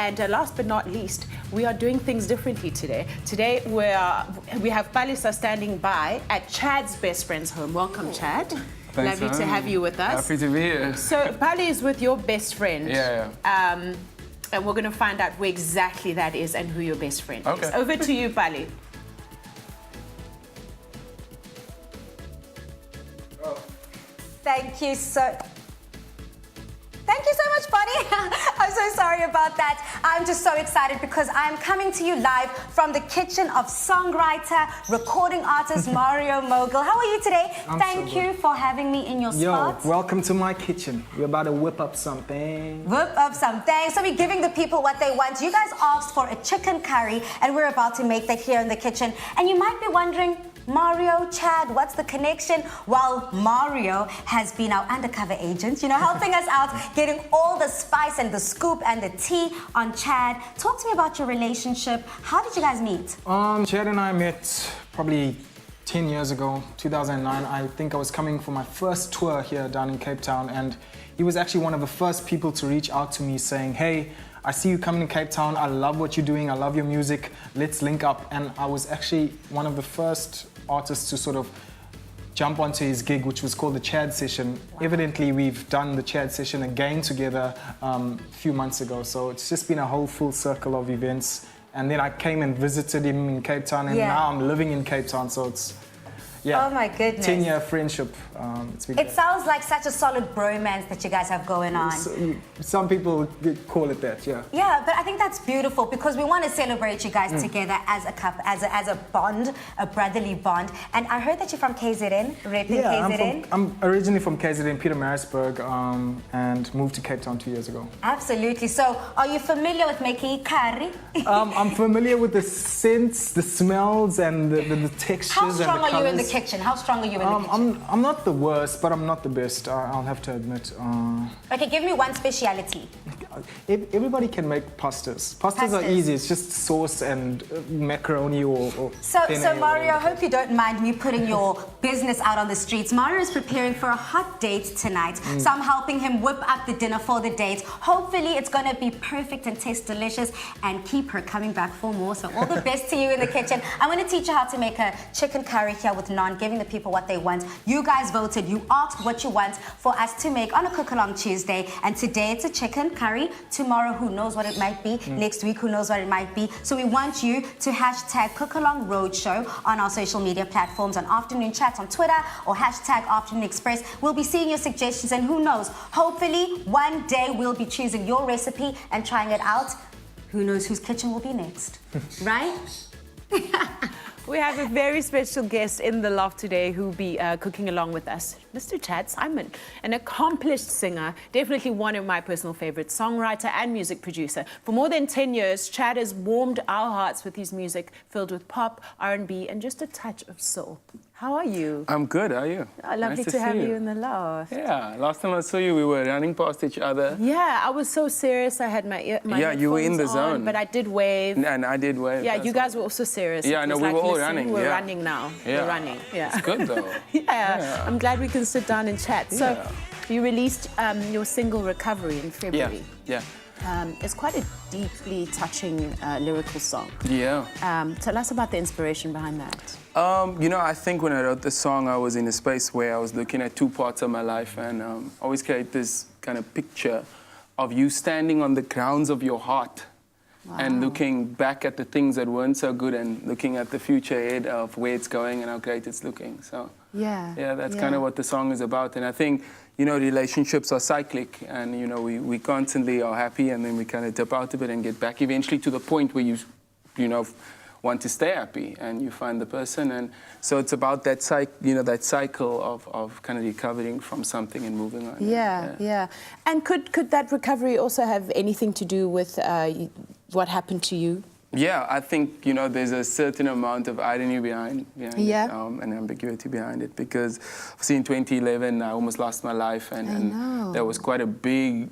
And last but not least, we are doing things differently today. Today we have Palisa standing by at Chad's best friend's home. Welcome, Chad. Thanks, Lovely to have you with us. Happy to be here. So Pali is with your best friend. Yeah. And we're going to find out where exactly that is and who your best friend is. Over to you, Pali. Thank you so much, buddy. I'm so sorry about that. I'm just so excited because I'm coming to you live from the kitchen of songwriter, recording artist Mario Mogul. How are you today? Thank you for having me in your spot. Yo, welcome to my kitchen. We're about to whip up something. Whip up something. So we're giving the people what they want. You guys asked for a chicken curry, and we're about to make that here in the kitchen. And you might be wondering, Mario, Chad, what's the connection? Well, Mario has been our undercover agent, helping us out, getting all the spice and the scoop and the tea on Chad. Talk to me about your relationship. How did you guys meet? Chad and I met probably 10 years ago, 2009. I think I was coming for my first tour here down in Cape Town, and he was actually one of the first people to reach out to me saying, hey, I see you coming to Cape Town, I love what you're doing, I love your music, let's link up. And I was actually one of the first artists to sort of jump onto his gig, which was called the Chad Session. Wow. Evidently, we've done the Chad Session again together a few months ago, so it's just been a whole full circle of events. And then I came and visited him in Cape Town, and now I'm living in Cape Town, so it's, oh my goodness. 10-year friendship. It sounds like such a solid bromance that you guys have going on. Some people call it that, yeah. Yeah, but I think that's beautiful because we want to celebrate you guys together as a couple, as a bond, a brotherly bond. And I heard that you're from KZN, repping KZN. I'm originally from KZN, Pietermaritzburg, and moved to Cape Town 2 years ago. Absolutely. So, are you familiar with making curry? I'm familiar with the scents, the smells, and the textures. How strong and the are you in the colours. kitchen? How strong are you in the kitchen? I'm not the worst, but I'm not the best. I'll have to admit. Okay, give me one speciality. Everybody can make pastas. Pastas are easy. It's just sauce and macaroni or So Mario, I hope you don't mind me putting your business out on the streets. Mario is preparing for a hot date tonight, so I'm helping him whip up the dinner for the date. Hopefully, it's gonna be perfect and taste delicious and keep her coming back for more. So all the best to you in the kitchen. I'm gonna teach you how to make a chicken curry here with naan, giving the people what they want. You guys voted. You asked what you want for us to make on a cook-along Tuesday, and today it's a chicken curry. Tomorrow, who knows what it might be. Next week, who knows what it might be. So we want you to hashtag Cook-Along Roadshow on our social media platforms, on Afternoon Chats on Twitter, or hashtag Afternoon Express. We'll be seeing your suggestions, and who knows, hopefully one day we'll be choosing your recipe and trying it out. Who knows whose kitchen will be next, right? We have a very special guest in the loft today who will be cooking along with us, Mr. Chad Saaiman, an accomplished singer, definitely one of my personal favorites, songwriter and music producer. For more than 10 years, Chad has warmed our hearts with his music filled with pop, R&B, and just a touch of soul. How are you? I'm good, how are you? Lovely nice to have you in the loft. Yeah, last time I saw you, we were running past each other. Yeah, I was so serious. I had my you were in the on, zone. But I did wave. And I did wave. Yeah, you guys were also serious. Yeah, no, we were all running. We're running now. Yeah. We're running. Yeah. It's good though. Yeah, I'm glad we can sit down and chat. So, you released your single "Recovery" in February. Yeah. It's quite a deeply touching lyrical song. Yeah. Tell us about the inspiration behind that. I think when I wrote the song, I was in a space where I was looking at two parts of my life, and I always create this kind of picture of you standing on the grounds of your heart. Wow. And looking back at the things that weren't so good and looking at the future ahead of where it's going and how great it's looking. So that's kind of what the song is about. And I think, relationships are cyclic, and, we constantly are happy, and then we kind of dip out of it and get back eventually to the point where you want to stay happy and you find the person. And so it's about that cycle of kind of recovering from something and moving on. Yeah. And could that recovery also have anything to do with what happened to you? Yeah, I think, there's a certain amount of irony behind it, and ambiguity behind it, because obviously in 2011, I almost lost my life, and that was quite a big,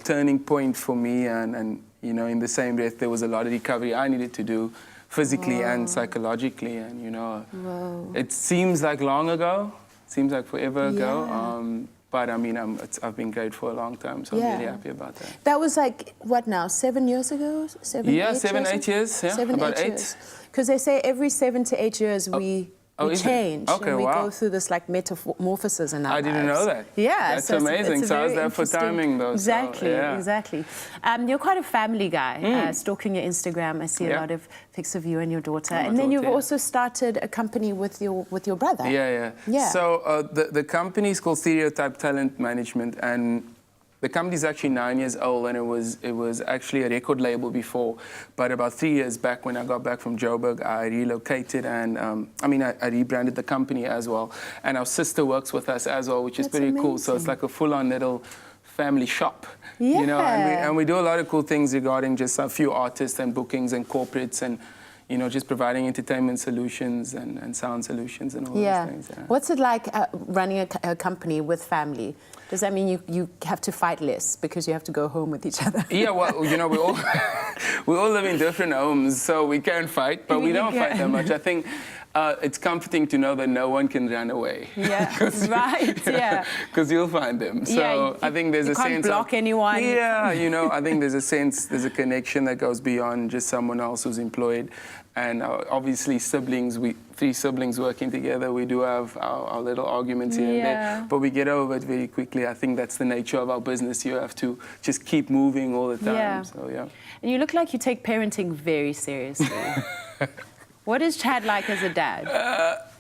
turning point for me, and in the same breath, there was a lot of recovery I needed to do physically and psychologically, and, it seems like long ago, seems like forever ago, But I mean, I've been great for a long time, so I'm really happy about that. That was like, what now, 7 years ago? 7, 8 years, yeah, 7, about 8 years. Because they say every 7 to 8 years we change. Okay, and we wow. go through this like metamorphosis in our I didn't lives. know that. Yeah. That's so amazing. It's So how's that for interesting- timing, though? Exactly, So, yeah. exactly. You're quite a family guy. Stalking your Instagram, I see a lot of pics of you and your daughter. My And then you've daughter, also started a company with your brother. Yeah. So the company is called Stereotype Talent Management, and the company is actually 9 years old, and it was actually a record label before. But about 3 years back, when I got back from Joburg, I relocated, and I rebranded the company as well. And our sister works with us as well, which is That's pretty cool. So it's amazing. like a full-on little family shop. Yeah. You know, and we do a lot of cool things regarding just a few artists and bookings and corporates and, you know, just providing entertainment solutions and sound solutions and all those things. Yeah. What's it like running a company with family? Does that mean you have to fight less because you have to go home with each other? Yeah, well, you know, we all live in different homes, so we can fight, but we don't fight that much. I think it's comforting to know that no one can run away. Yeah, right, yeah. Because you'll find them. So I think there's a sense You can't block anyone. Yeah, you know, I think there's a connection that goes beyond just someone else who's employed. And obviously siblings, 3 siblings working together, we do have our little arguments here and there, but we get over it very quickly. I think that's the nature of our business. You have to just keep moving all the time. Yeah. So, yeah. And you look like you take parenting very seriously. What is Chad like as a dad?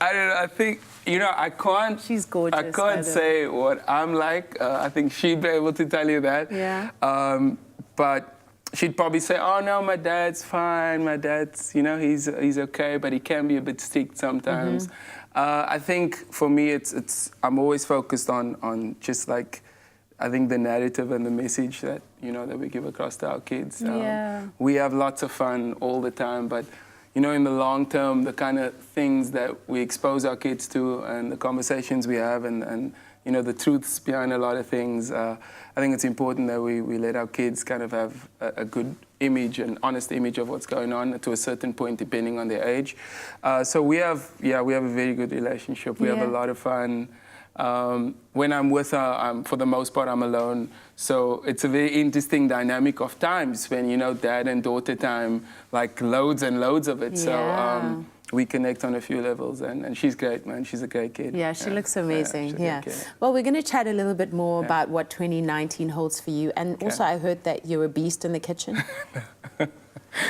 I don't know. I think, you know, I can't. She's gorgeous. I can't say what I'm like. I think she'd be able to tell you that. Yeah. But she'd probably say, "Oh no, my dad's fine. My dad's, you know, he's okay, but he can be a bit strict sometimes." I think for me, I'm always focused on just like, I think the narrative and the message that, you know, that we give across to our kids. We have lots of fun all the time, but, you know, in the long term, the kind of things that we expose our kids to and the conversations we have and you know, the truths behind a lot of things, I think it's important that we let our kids kind of have a good image, an honest image of what's going on to a certain point, depending on their age. So we have a very good relationship. We have a lot of fun. When I'm with her, for the most part, I'm alone. So it's a very interesting dynamic of times when, you know, dad and daughter time, like loads and loads of it. So we connect on a few levels, and she's great, man. She's a great kid. Yeah, she looks amazing. Yeah. Well, we're going to chat a little bit more about what 2019 holds for you. And also, I heard that you're a beast in the kitchen. Why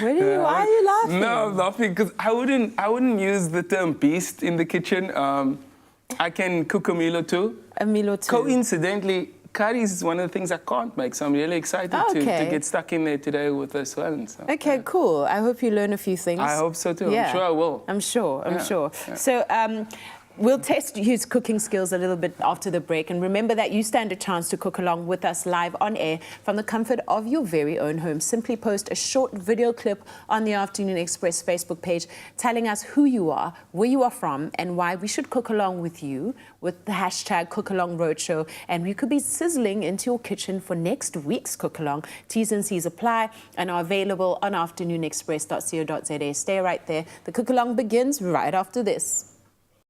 are you laughing? No, I'm laughing because I wouldn't use the term beast in the kitchen. I can cook a meal or two. A meal or two. Coincidentally, curry is one of the things I can't make, so I'm really excited to get stuck in there today with this one. So, okay, cool. I hope you learn a few things. I hope so too. I'm sure I will. I'm sure. Yeah. So we'll test his cooking skills a little bit after the break. And remember that you stand a chance to cook along with us live on air from the comfort of your very own home. Simply post a short video clip on the Afternoon Express Facebook page telling us who you are, where you are from, and why we should cook along with you with the hashtag #CookAlongRoadshow. And we could be sizzling into your kitchen for next week's Cook Along. T's and C's apply and are available on afternoonexpress.co.za. Stay right there. The Cook Along begins right after this.